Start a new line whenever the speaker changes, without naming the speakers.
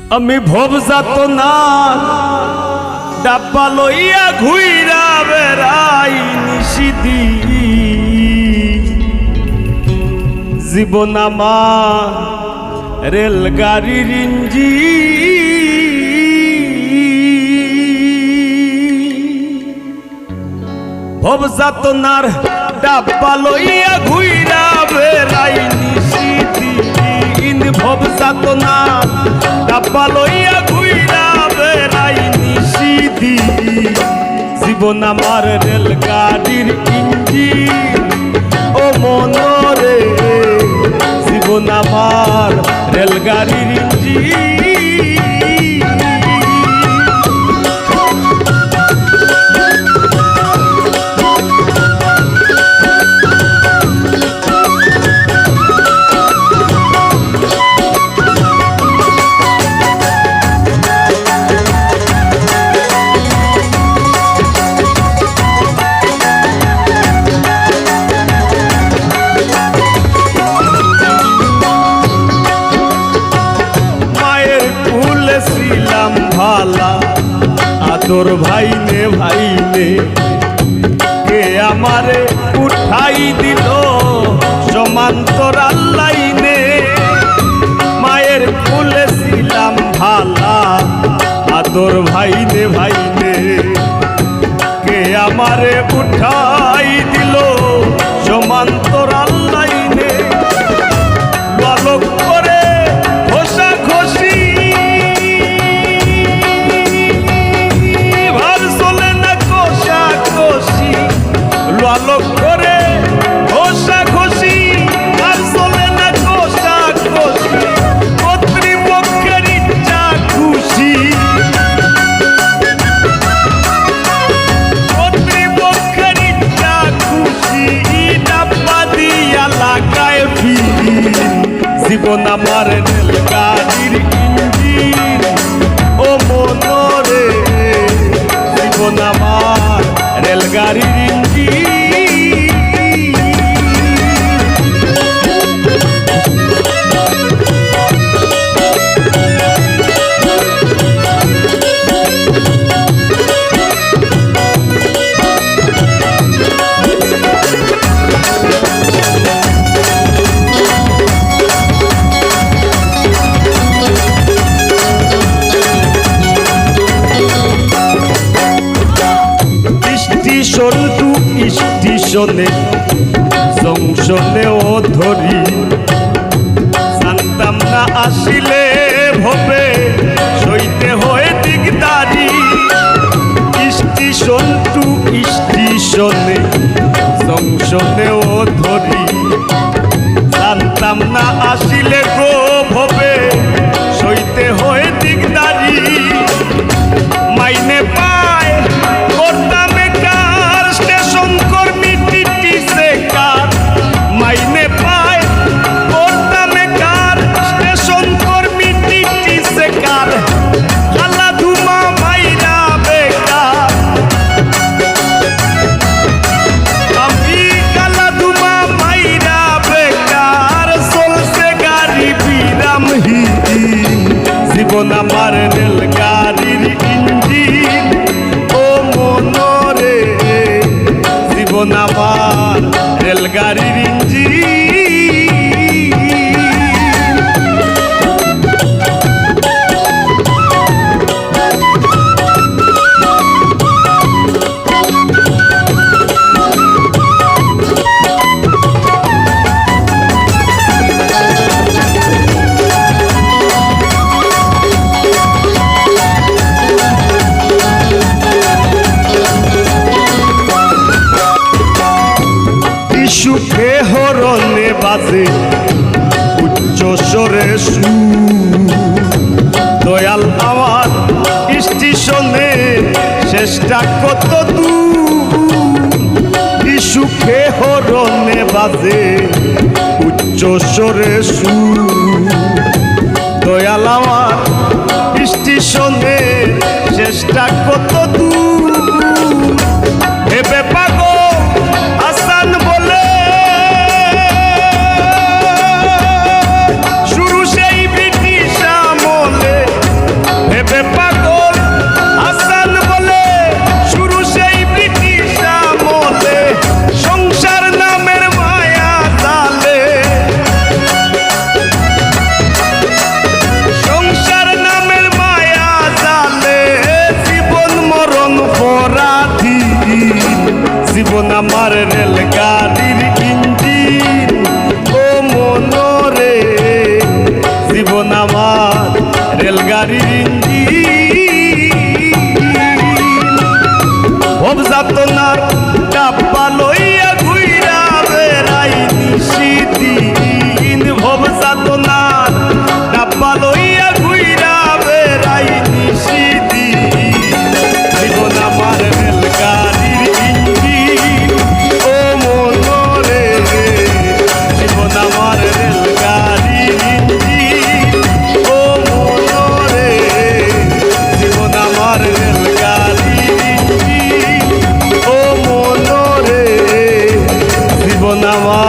আমি ভব যাতনা ডাব্বা লইয়া ঘুইরা বেড়াই নিশিদি জীবন আমার রেলগাড়ির ইঞ্জি ভব যাতনার ডাব্বা লইয়া ঘুইরা বেড়াই নিশিদি ভব যাতনার ডাব্বা লইয়া ঘুইরা বেড়াই নিশিদি জীবন আমার রেলগাড়ির ইঞ্জিন ও মনরে জীবন আমার রেলগাড়ির ইঞ্জিন ভালা আদর ভাইনে ভাইনে কে আমারে উঠাই দিল সমান্তরাল লাইনে মায়ের কোলে ছিলাম ভালা আদর ভাইনে ভাইনে কে আমারে উঠাই দিল সমান্তরাল লাইনে বালক করে ঘষা ঘষি আলোক করে ঘষা ঘষি আর চলে না ঘষা ঘষি কর্তৃপক্ষের ইচ্ছা খুশি কর্তৃপক্ষের ইচ্ছা খুশি ডাব্বা দিয়া লাগায় ফিরি জীবন আমার রেলগাড়ির ইঞ্জিন ও মনরে জীবন আমার রেলগাড়ির ইঞ্জিন স্টেশনে জংশনেও ধরি জানতাম না আসিলে ভবে সইতে হয়ে দিকদারি স্টেশন টু স্টেশনে জংশনেও ধরি জানতাম না আসিলে গো ভবে সইতে হয়ে দিকদারি মাইনে পায় করতাম স্টেশন কর্মী টিটি সে কার মাইনে পায় করতাম কার স্টেশন কর্মী টিটি সে কার খালা ধুমা মাইরা বেকার আমি খালা ধুমা মাইরা বেকার চলছে গাড়ি বিরামহীন জীবন আমার রেলগাড়ির ইঞ্জিন ও মনরে জীবন আমার রেলগাড়ির ইঞ্জিন সুখে হরণে বাজে উচ্চ স্বরে দয়াল আমার স্টেশনে শেষটা কত দূর সুখে হরণে বাজে উচ্চ স্বরে দয়াল আমার স্টেশনে শেষটা কত দূর ভেবে পাগো আসান বলে শুরু সেই ব্রিটিশ আমলে গাড়ির ইঞ্জিন ভবযাতনার ডাব্বা লইয়া ঘুইরা বেড়াই নিশিদিন ভবযাতনার ডাব্বা লইয়া ঘুইরা বেড়াই নিশিদিন জীবন আমার রেলগাড়ির ইঞ্জিন ও মনরে জীবন আমার রেলগাড়ির ইঞ্জিন ও মনরে জীবন আমার রেলগাড়ির ইঞ্জিন ও মনরে জীবন আমার